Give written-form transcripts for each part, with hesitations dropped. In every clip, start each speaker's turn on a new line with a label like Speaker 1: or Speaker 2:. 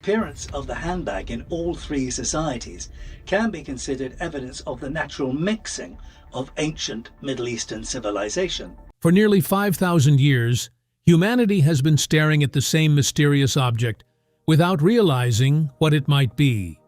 Speaker 1: appearance of the handbag in all three societies can be considered evidence of the natural mixing of ancient Middle Eastern civilization.
Speaker 2: For nearly 5,000 years, humanity has been staring at the same mysterious object without realizing what it might be.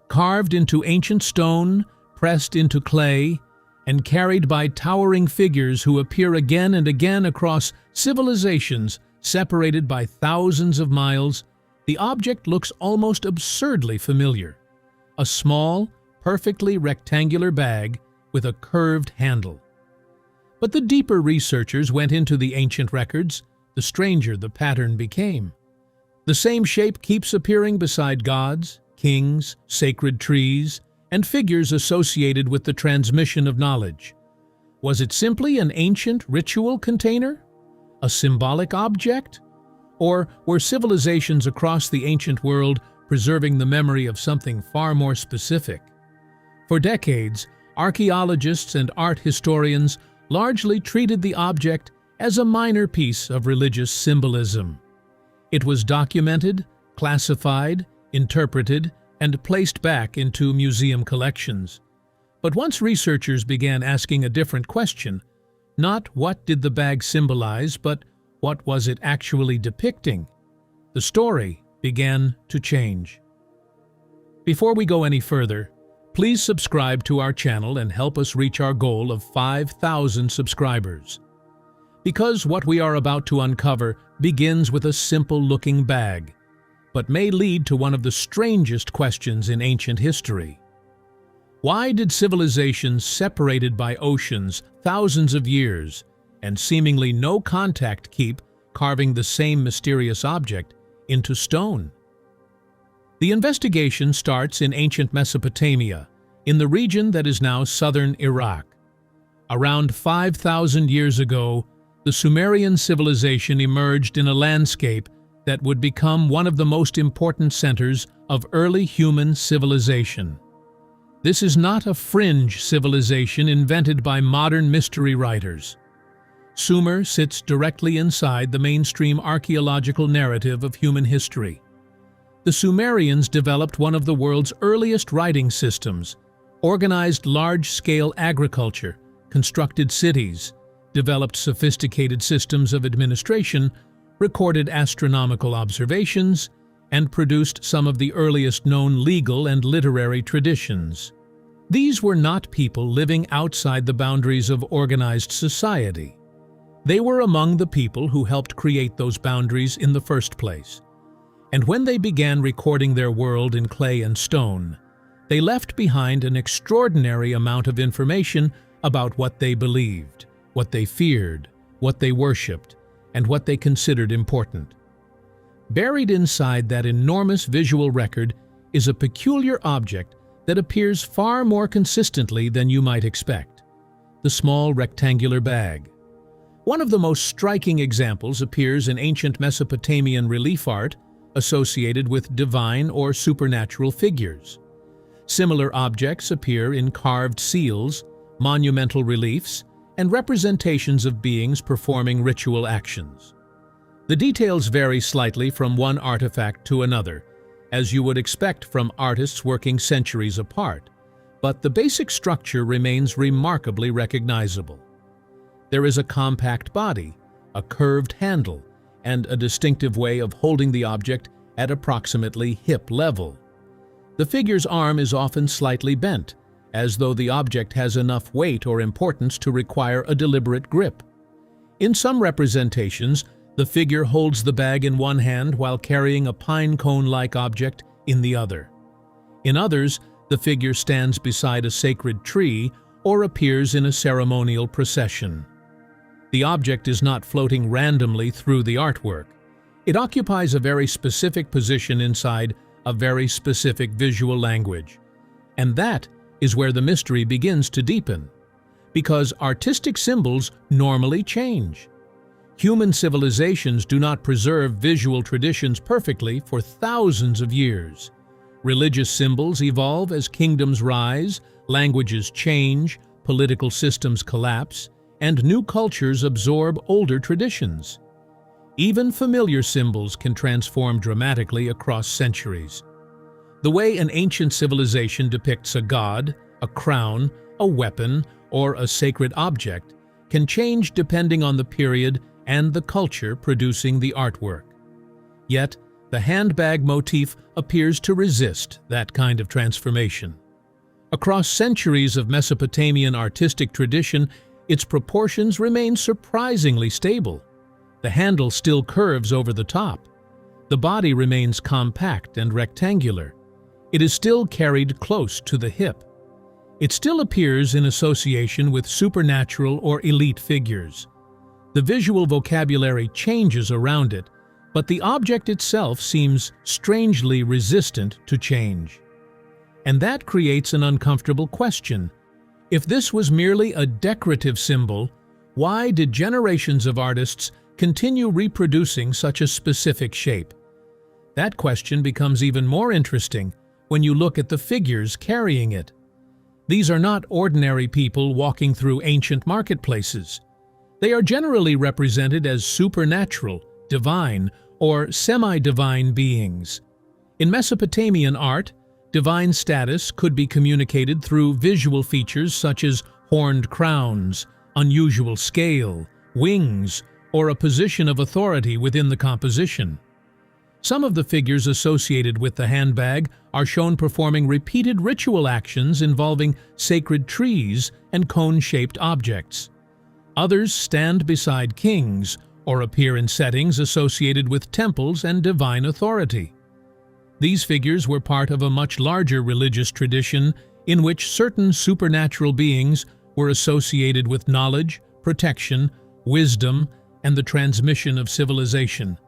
Speaker 2: Carved into ancient stone, pressed into clay, and carried by towering figures who appear again and again across civilizations separated by thousands of miles, the object looks almost absurdly familiar. A small, perfectly rectangular bag with a curved handle. But the deeper researchers went into the ancient records, the stranger the pattern became. The same shape keeps appearing beside gods, kings, sacred trees, and figures associated with the transmission of knowledge. Was it simply an ancient ritual container? A symbolic object? Or were civilizations across the ancient world preserving the memory of something far more specific? For decades, archaeologists and art historians largely treated the object as a minor piece of religious symbolism. It was documented, classified, interpreted, and placed back into museum collections. But once researchers began asking a different question, not what did the bag symbolize, but what was it actually depicting, the story began to change. Before we go any further, please subscribe to our channel and help us reach our goal of 5,000 subscribers. Because what we are about to uncover begins with a simple-looking bag, but may lead to one of the strangest questions in ancient history. Why did civilizations separated by oceans thousands of years and seemingly no contact keep carving the same mysterious object into stone? The investigation starts in ancient Mesopotamia, in the region that is now southern Iraq. Around 5,000 years ago, the Sumerian civilization emerged in a landscape that would become one of the most important centers of early human civilization. This is not a fringe civilization invented by modern mystery writers. Sumer sits directly inside the mainstream archaeological narrative of human history. The Sumerians developed one of the world's earliest writing systems, organized large-scale agriculture, constructed cities, developed sophisticated systems of administration, recorded astronomical observations, and produced some of the earliest known legal and literary traditions. These were not people living outside the boundaries of organized society. They were among the people who helped create those boundaries in the first place. And when they began recording their world in clay and stone, they left behind an extraordinary amount of information about what they believed, what they feared, what they worshipped, and what they considered important. Buried inside that enormous visual record is a peculiar object that appears far more consistently than you might expect: the small rectangular bag. One of the most striking examples appears in ancient Mesopotamian relief art associated with divine or supernatural figures. Similar objects appear in carved seals, monumental reliefs, and representations of beings performing ritual actions. The details vary slightly from one artifact to another, as you would expect from artists working centuries apart, but the basic structure remains remarkably recognizable. There is a compact body, a curved handle, and a distinctive way of holding the object at approximately hip level. The figure's arm is often slightly bent, as though the object has enough weight or importance to require a deliberate grip. In some representations, the figure holds the bag in one hand while carrying a pine cone-like object in the other. In others, the figure stands beside a sacred tree or appears in a ceremonial procession. The object is not floating randomly through the artwork. It occupies a very specific position inside a very specific visual language. And that is where the mystery begins to deepen, because artistic symbols normally change. Human civilizations do not preserve visual traditions perfectly for thousands of years. Religious symbols evolve as kingdoms rise, languages change, political systems collapse, and new cultures absorb older traditions. Even familiar symbols can transform dramatically across centuries. The way an ancient civilization depicts a god, a crown, a weapon, or a sacred object can change depending on the period and the culture producing the artwork. Yet, the handbag motif appears to resist that kind of transformation. Across centuries of Mesopotamian artistic tradition, its proportions remain surprisingly stable. The handle still curves over the top. The body remains compact and rectangular. It is still carried close to the hip. It still appears in association with supernatural or elite figures. The visual vocabulary changes around it, but the object itself seems strangely resistant to change. And that creates an uncomfortable question. If this was merely a decorative symbol, why did generations of artists continue reproducing such a specific shape? That question becomes even more interesting when you look at the figures carrying it. These are not ordinary people walking through ancient marketplaces. They are generally represented as supernatural, divine, or semi-divine beings. In Mesopotamian art, divine status could be communicated through visual features such as horned crowns, unusual scale, wings, or a position of authority within the composition. Some of the figures associated with the handbag are shown performing repeated ritual actions involving sacred trees and cone-shaped objects. Others stand beside kings or appear in settings associated with temples and divine authority. These figures were part of a much larger religious tradition in which certain supernatural beings were associated with knowledge, protection, wisdom, and the transmission of civilization.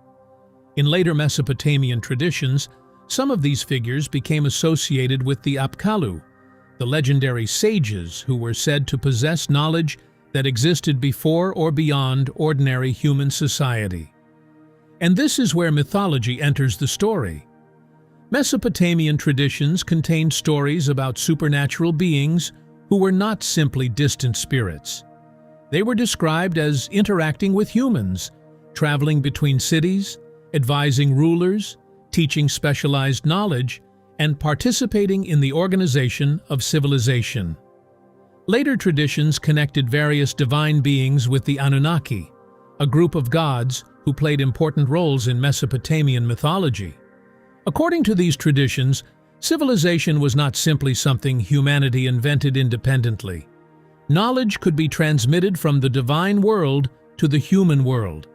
Speaker 2: In later Mesopotamian traditions, some of these figures became associated with the Apkallu, the legendary sages who were said to possess knowledge that existed before or beyond ordinary human society. And this is where mythology enters the story. Mesopotamian traditions contained stories about supernatural beings who were not simply distant spirits. They were described as interacting with humans, traveling between cities, advising rulers, teaching specialized knowledge, and participating in the organization of civilization. Later traditions connected various divine beings with the Anunnaki, a group of gods who played important roles in Mesopotamian mythology. According to these traditions, civilization was not simply something humanity invented independently. Knowledge could be transmitted from the divine world to the human world.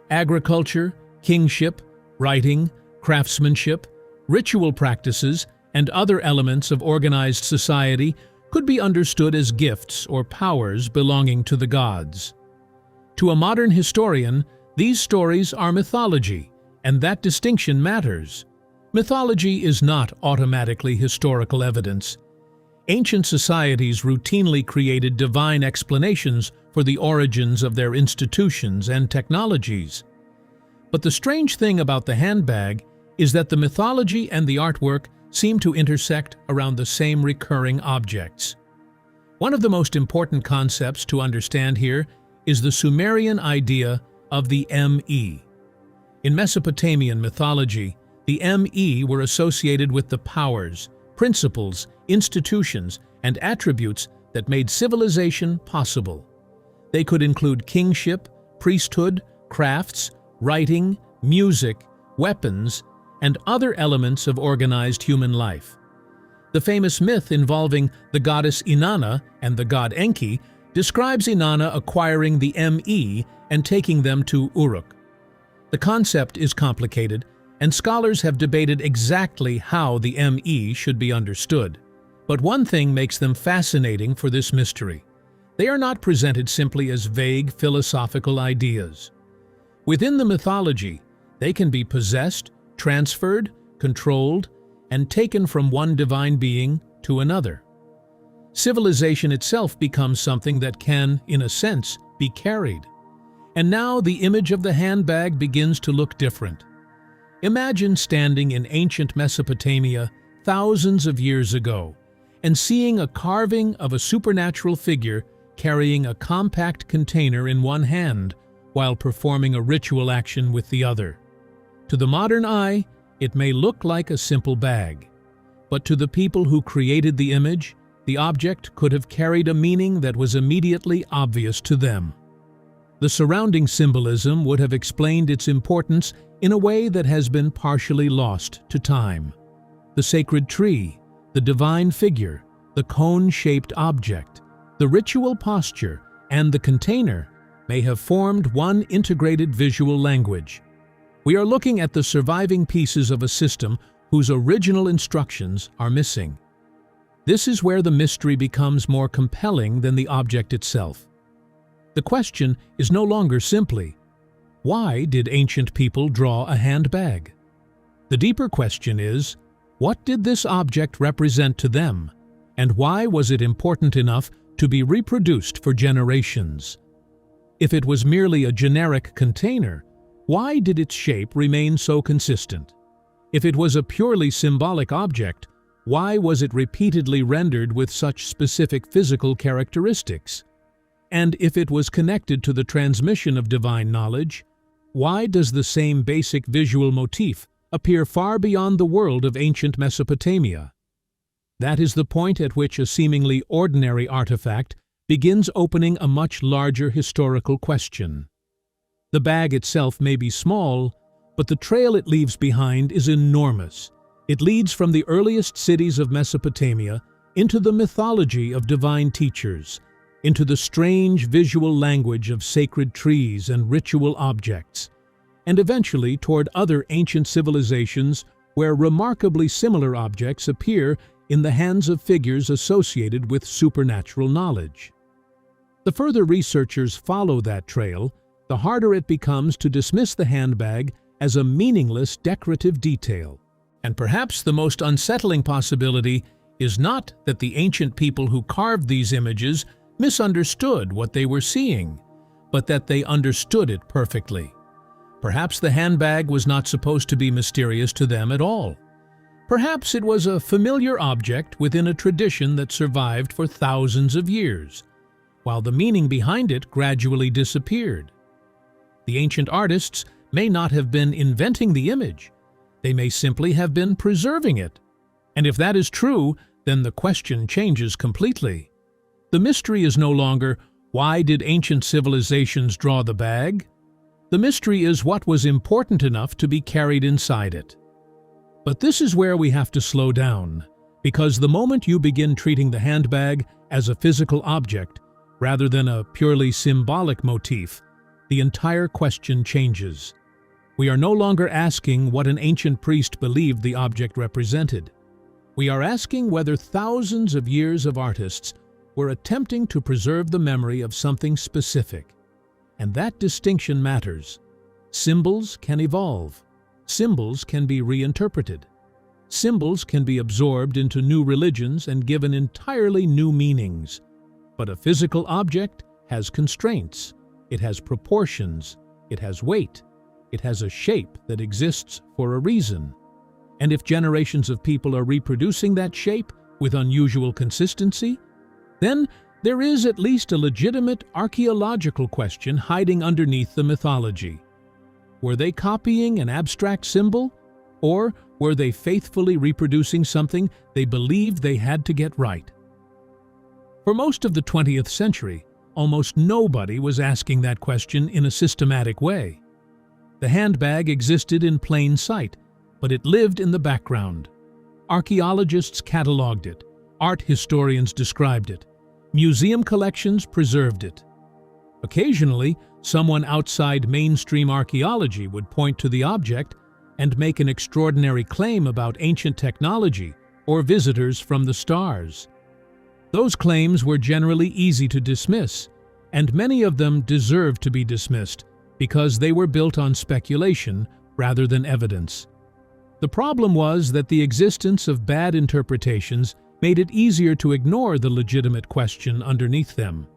Speaker 2: Agriculture, kingship, writing, craftsmanship, ritual practices, and other elements of organized society could be understood as gifts or powers belonging to the gods. To a modern historian, these stories are mythology, and that distinction matters. Mythology is not automatically historical evidence. Ancient societies routinely created divine explanations for the origins of their institutions and technologies. But the strange thing about the handbag is that the mythology and the artwork seem to intersect around the same recurring objects. One of the most important concepts to understand here is the Sumerian idea of the Me. In Mesopotamian mythology, the Me were associated with the powers, principles, institutions, and attributes that made civilization possible. They could include kingship, priesthood, crafts, writing, music, weapons, and other elements of organized human life. The famous myth involving the goddess Inanna and the god Enki describes Inanna acquiring the Me and taking them to Uruk. The concept is complicated, and scholars have debated exactly how the Me should be understood. But one thing makes them fascinating for this mystery. They are not presented simply as vague philosophical ideas. Within the mythology, they can be possessed, transferred, controlled, and taken from one divine being to another. Civilization itself becomes something that can, in a sense, be carried. And now the image of the handbag begins to look different. Imagine standing in ancient Mesopotamia thousands of years ago and seeing a carving of a supernatural figure carrying a compact container in one hand, while performing a ritual action with the other. To the modern eye, it may look like a simple bag, but to the people who created the image, the object could have carried a meaning that was immediately obvious to them. The surrounding symbolism would have explained its importance in a way that has been partially lost to time. The sacred tree, the divine figure, the cone-shaped object, the ritual posture, and the container may have formed one integrated visual language. We are looking at the surviving pieces of a system whose original instructions are missing. This is where the mystery becomes more compelling than the object itself. The question is no longer simply, why did ancient people draw a handbag? The deeper question is, what did this object represent to them, and why was it important enough to be reproduced for generations? If it was merely a generic container, why did its shape remain so consistent? If it was a purely symbolic object, why was it repeatedly rendered with such specific physical characteristics? And if it was connected to the transmission of divine knowledge, why does the same basic visual motif appear far beyond the world of ancient Mesopotamia? That is the point at which a seemingly ordinary artifact begins opening a much larger historical question. The bag itself may be small, but the trail it leaves behind is enormous. It leads from the earliest cities of Mesopotamia into the mythology of divine teachers, into the strange visual language of sacred trees and ritual objects, and eventually toward other ancient civilizations where remarkably similar objects appear in the hands of figures associated with supernatural knowledge. The further researchers follow that trail, the harder it becomes to dismiss the handbag as a meaningless decorative detail. And perhaps the most unsettling possibility is not that the ancient people who carved these images misunderstood what they were seeing, but that they understood it perfectly. Perhaps the handbag was not supposed to be mysterious to them at all. Perhaps it was a familiar object within a tradition that survived for thousands of years, while the meaning behind it gradually disappeared. The ancient artists may not have been inventing the image. They may simply have been preserving it. And if that is true, then the question changes completely. The mystery is no longer, why did ancient civilizations draw the bag? The mystery is what was important enough to be carried inside it. But this is where we have to slow down, because the moment you begin treating the handbag as a physical object, rather than a purely symbolic motif, the entire question changes. We are no longer asking what an ancient priest believed the object represented. We are asking whether thousands of years of artists were attempting to preserve the memory of something specific. And that distinction matters. Symbols can evolve. Symbols can be reinterpreted. Symbols can be absorbed into new religions and given entirely new meanings. But a physical object has constraints. It has proportions. It has weight. It has a shape that exists for a reason. And if generations of people are reproducing that shape with unusual consistency, then there is at least a legitimate archaeological question hiding underneath the mythology. Were they copying an abstract symbol, or were they faithfully reproducing something they believed they had to get right? For most of the 20th century, almost nobody was asking that question in a systematic way. The handbag existed in plain sight, but it lived in the background. Archaeologists cataloged it. Art historians described it. Museum collections preserved it. Occasionally, someone outside mainstream archaeology would point to the object and make an extraordinary claim about ancient technology or visitors from the stars. Those claims were generally easy to dismiss, and many of them deserved to be dismissed because they were built on speculation rather than evidence. The problem was that the existence of bad interpretations made it easier to ignore the legitimate question underneath them.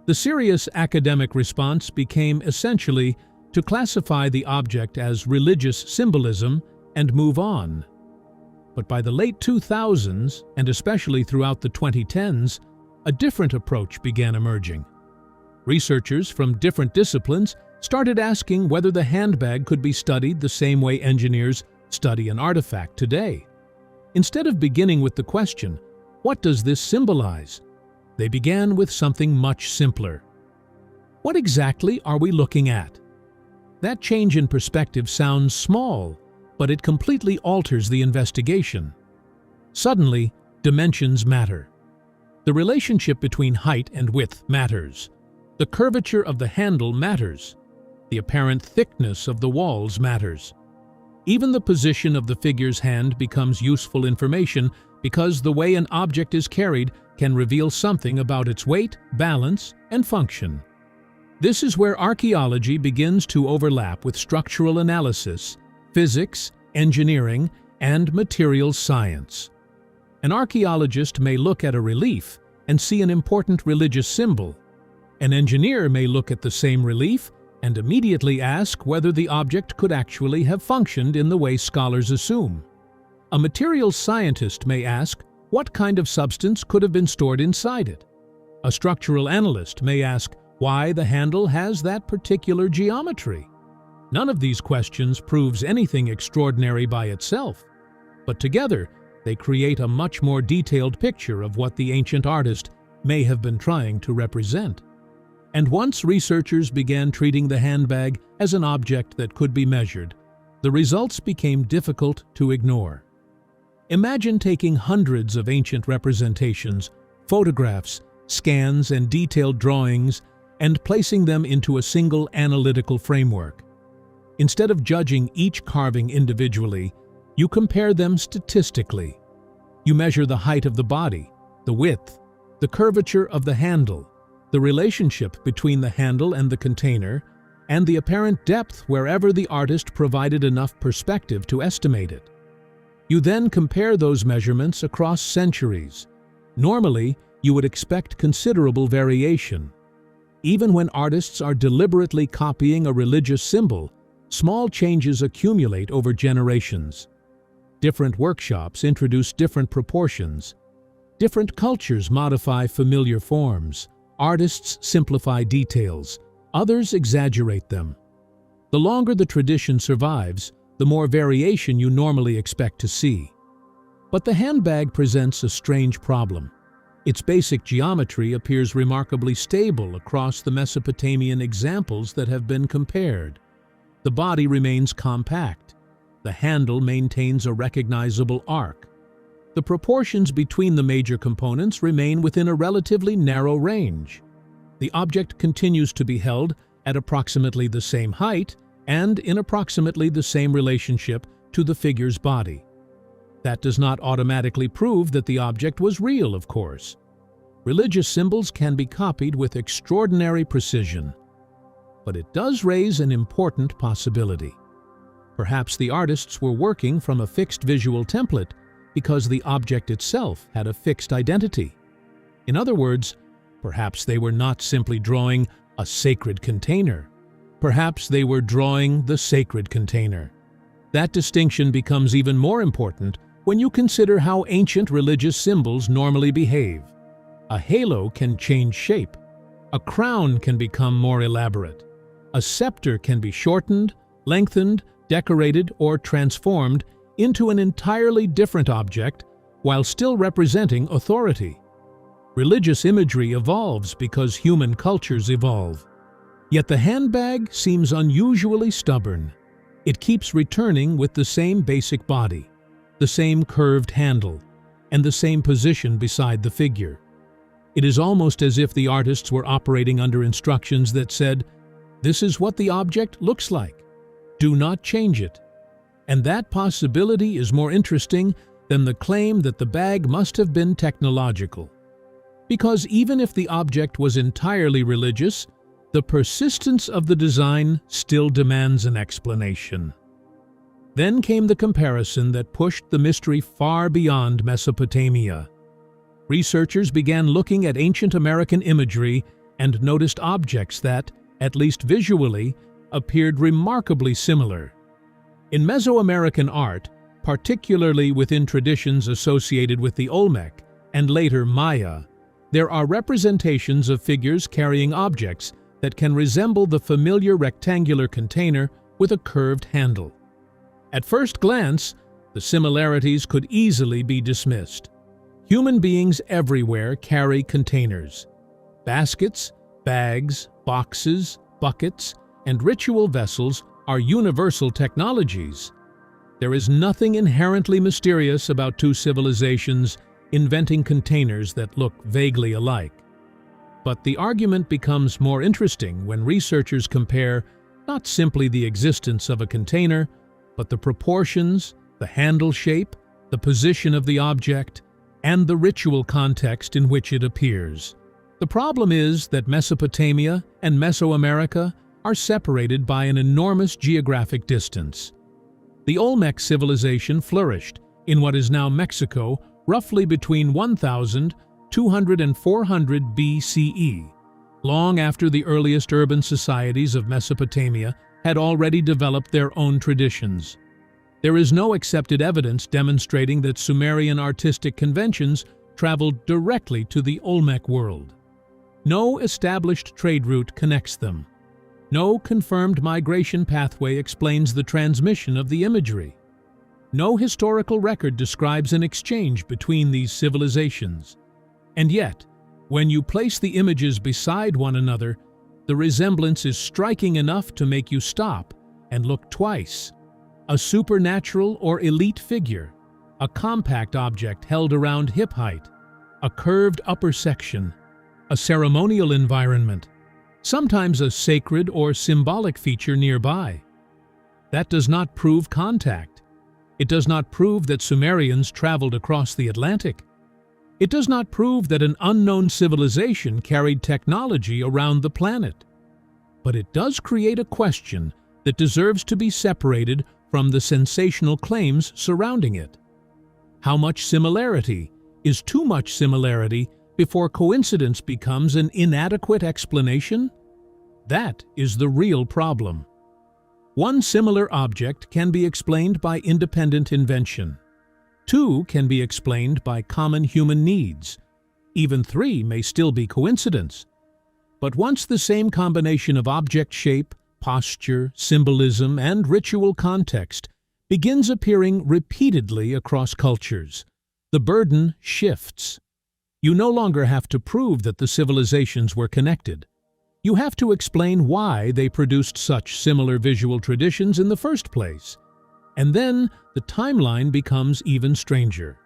Speaker 2: The serious academic response became essentially to classify the object as religious symbolism and move on. But by the late 2000s, and especially throughout the 2010s, a different approach began emerging. Researchers from different disciplines started asking whether the handbag could be studied the same way engineers study an artifact today. Instead of beginning with the question, "What does this symbolize?" they began with something much simpler. What exactly are we looking at? That change in perspective sounds small, but it completely alters the investigation. Suddenly, dimensions matter. The relationship between height and width matters. The curvature of the handle matters. The apparent thickness of the walls matters. Even the position of the figure's hand becomes useful information because the way an object is carried can reveal something about its weight, balance, and function. This is where archaeology begins to overlap with structural analysis, physics, engineering, and materials science. An archaeologist may look at a relief and see an important religious symbol. An engineer may look at the same relief and immediately ask whether the object could actually have functioned in the way scholars assume. A materials scientist may ask what kind of substance could have been stored inside it. A structural analyst may ask why the handle has that particular geometry. None of these questions proves anything extraordinary by itself, but together they create a much more detailed picture of what the ancient artist may have been trying to represent. And once researchers began treating the handbag as an object that could be measured, the results became difficult to ignore. Imagine taking hundreds of ancient representations, photographs, scans, and detailed drawings, and placing them into a single analytical framework. Instead of judging each carving individually, you compare them statistically. You measure the height of the body, the width, the curvature of the handle, the relationship between the handle and the container, and the apparent depth wherever the artist provided enough perspective to estimate it. You then compare those measurements across centuries. Normally, you would expect considerable variation. Even when artists are deliberately copying a religious symbol, small changes accumulate over generations. Different workshops introduce different proportions. Different cultures modify familiar forms. Artists simplify details. Others exaggerate them. The longer the tradition survives, the more variation you normally expect to see. But the handbag presents a strange problem. Its basic geometry appears remarkably stable across the Mesopotamian examples that have been compared. The body remains compact. The handle maintains a recognizable arc. The proportions between the major components remain within a relatively narrow range. The object continues to be held at approximately the same height and in approximately the same relationship to the figure's body. That does not automatically prove that the object was real, of course. Religious symbols can be copied with extraordinary precision. But it does raise an important possibility. Perhaps the artists were working from a fixed visual template because the object itself had a fixed identity. In other words, perhaps they were not simply drawing a sacred container. Perhaps they were drawing the sacred container. That distinction becomes even more important when you consider how ancient religious symbols normally behave. A halo can change shape. A crown can become more elaborate. A scepter can be shortened, lengthened, decorated, or transformed into an entirely different object while still representing authority. Religious imagery evolves because human cultures evolve. Yet the handbag seems unusually stubborn. It keeps returning with the same basic body, the same curved handle, and the same position beside the figure. It is almost as if the artists were operating under instructions that said, "This is what the object looks like. Do not change it." And that possibility is more interesting than the claim that the bag must have been technological. Because even if the object was entirely religious, the persistence of the design still demands an explanation. Then came the comparison that pushed the mystery far beyond Mesopotamia. Researchers began looking at ancient American imagery and noticed objects that, at least visually, appeared remarkably similar. In Mesoamerican art, particularly within traditions associated with the Olmec and later Maya, there are representations of figures carrying objects that can resemble the familiar rectangular container with a curved handle. At first glance, the similarities could easily be dismissed. Human beings everywhere carry containers. Baskets, bags, boxes, buckets, and ritual vessels are universal technologies. There is nothing inherently mysterious about two civilizations inventing containers that look vaguely alike. But the argument becomes more interesting when researchers compare not simply the existence of a container, but the proportions, the handle shape, the position of the object, and the ritual context in which it appears. The problem is that Mesopotamia and Mesoamerica are separated by an enormous geographic distance. The Olmec civilization flourished in what is now Mexico roughly between 1200 and 400 BCE, long after the earliest urban societies of Mesopotamia had already developed their own traditions. There is no accepted evidence demonstrating that Sumerian artistic conventions traveled directly to the Olmec world. No established trade route connects them. No confirmed migration pathway explains the transmission of the imagery. No historical record describes an exchange between these civilizations. And yet, when you place the images beside one another, the resemblance is striking enough to make you stop and look twice. A supernatural or elite figure, a compact object held around hip height, a curved upper section, a ceremonial environment, sometimes a sacred or symbolic feature nearby. That does not prove contact. It does not prove that Sumerians traveled across the Atlantic. It does not prove that an unknown civilization carried technology around the planet. But it does create a question that deserves to be separated from the sensational claims surrounding it. How much similarity is too much similarity before coincidence becomes an inadequate explanation? That is the real problem. One similar object can be explained by independent invention. Two can be explained by common human needs. Even three may still be coincidence. But once the same combination of object shape, posture, symbolism, and ritual context begins appearing repeatedly across cultures, the burden shifts. You no longer have to prove that the civilizations were connected. You have to explain why they produced such similar visual traditions in the first place. And then the timeline becomes even stranger.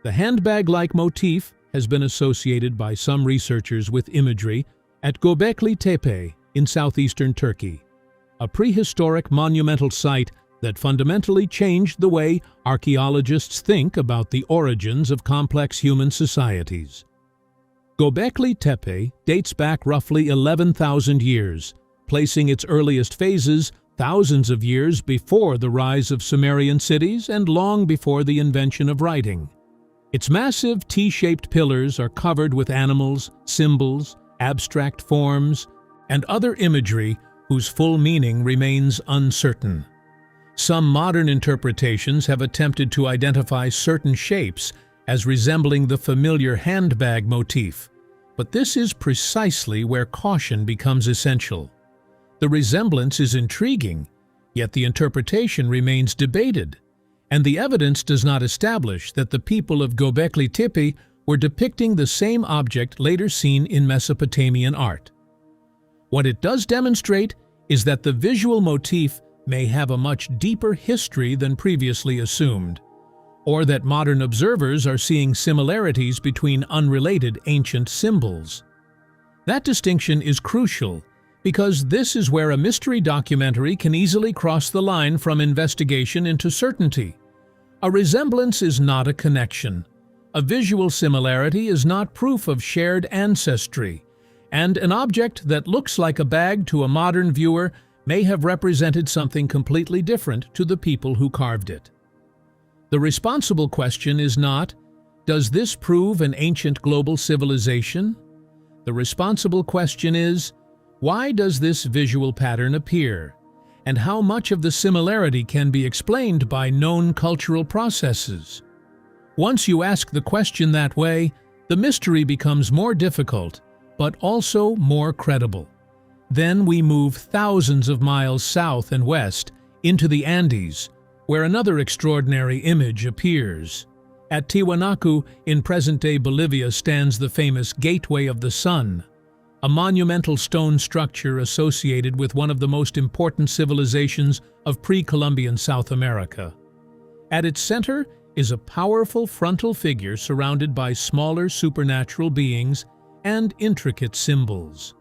Speaker 2: The handbag-like motif has been associated by some researchers with imagery at Göbekli Tepe in southeastern Turkey, a prehistoric monumental site that fundamentally changed the way archaeologists think about the origins of complex human societies. Göbekli Tepe dates back roughly 11,000 years, placing its earliest phases thousands of years before the rise of Sumerian cities and long before the invention of writing. Its massive T-shaped pillars are covered with animals, symbols, abstract forms, and other imagery whose full meaning remains uncertain. Some modern interpretations have attempted to identify certain shapes as resembling the familiar handbag motif, but this is precisely where caution becomes essential. The resemblance is intriguing, yet the interpretation remains debated, and the evidence does not establish that the people of Göbekli Tepe were depicting the same object later seen in Mesopotamian art. What it does demonstrate is that the visual motif may have a much deeper history than previously assumed, or that modern observers are seeing similarities between unrelated ancient symbols. That distinction is crucial because this is where a mystery documentary can easily cross the line from investigation into certainty. A resemblance is not a connection. A visual similarity is not proof of shared ancestry, and an object that looks like a bag to a modern viewer may have represented something completely different to the people who carved it. The responsible question is not, does this prove an ancient global civilization? The responsible question is, why does this visual pattern appear? And how much of the similarity can be explained by known cultural processes? Once you ask the question that way, the mystery becomes more difficult, but also more credible. Then we move thousands of miles south and west into the Andes, where another extraordinary image appears. At Tiwanaku, in present-day Bolivia, stands the famous Gateway of the Sun, a monumental stone structure associated with one of the most important civilizations of pre-Columbian South America. At its center is a powerful frontal figure surrounded by smaller supernatural beings and intricate symbols.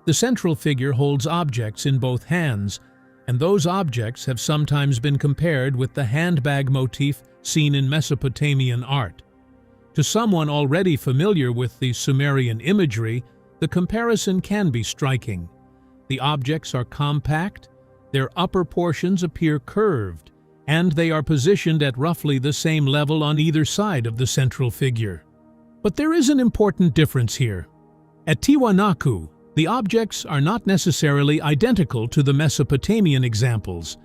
Speaker 2: The central figure holds objects in both hands, and those objects have sometimes been compared with the handbag motif seen in Mesopotamian art. To someone already familiar with the Sumerian imagery, the comparison can be striking. The objects are compact, their upper portions appear curved, and they are positioned at roughly the same level on either side of the central figure. But there is an important difference here. At Tiwanaku, the objects are not necessarily identical to the Mesopotamian examples,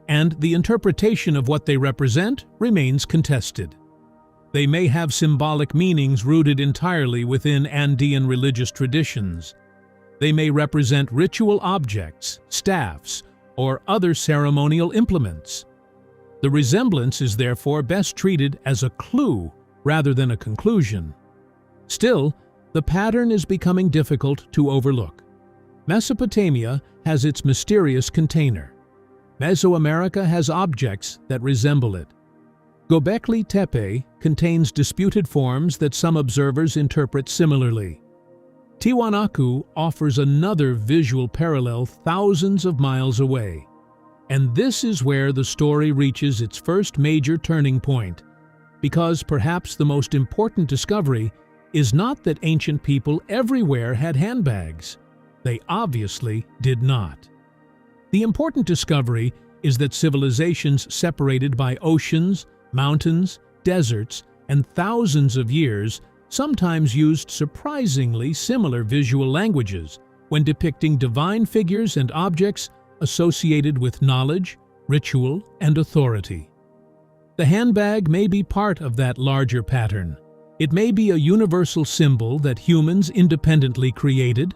Speaker 2: and the interpretation of what they represent remains contested. They may have symbolic meanings rooted entirely within Andean religious traditions. They may represent ritual objects, staffs, or other ceremonial implements. The resemblance is therefore best treated as a clue rather than a conclusion. Still, the pattern is becoming difficult to overlook. Mesopotamia has its mysterious container. Mesoamerica has objects that resemble it. Göbekli Tepe contains disputed forms that some observers interpret similarly. Tiwanaku offers another visual parallel thousands of miles away. And this is where the story reaches its first major turning point, because perhaps the most important discovery is not that ancient people everywhere had handbags. They obviously did not. The important discovery is that civilizations separated by oceans, mountains, deserts, and thousands of years sometimes used surprisingly similar visual languages when depicting divine figures and objects associated with knowledge, ritual, and authority. The handbag may be part of that larger pattern. It may be a universal symbol that humans independently created.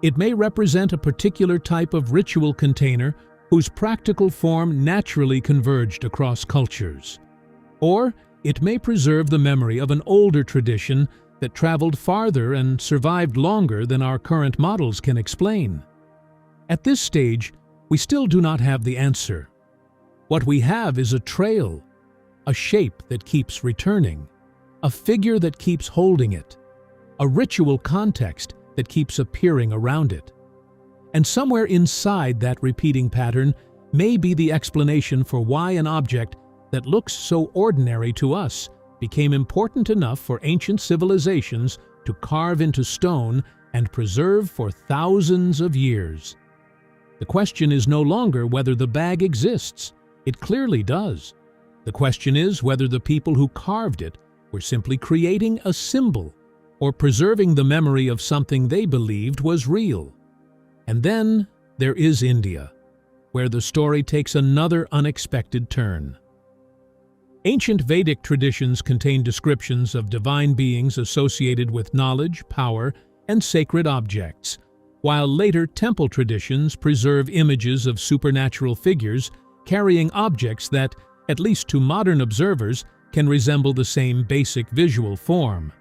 Speaker 2: It may represent a particular type of ritual container whose practical form naturally converged across cultures. Or it may preserve the memory of an older tradition that traveled farther and survived longer than our current models can explain. At this stage, we still do not have the answer. What we have is a trail, a shape that keeps returning, a figure that keeps holding it, a ritual context that keeps appearing around it. And somewhere inside that repeating pattern may be the explanation for why an object that looks so ordinary to us became important enough for ancient civilizations to carve into stone and preserve for thousands of years. The question is no longer whether the bag exists. It clearly does. The question is whether the people who carved it were simply creating a symbol or preserving the memory of something they believed was real. And then there is India, where the story takes another unexpected turn. Ancient Vedic traditions contain descriptions of divine beings associated with knowledge, power, and sacred objects, while later temple traditions preserve images of supernatural figures carrying objects that, at least to modern observers, can resemble the same basic visual form.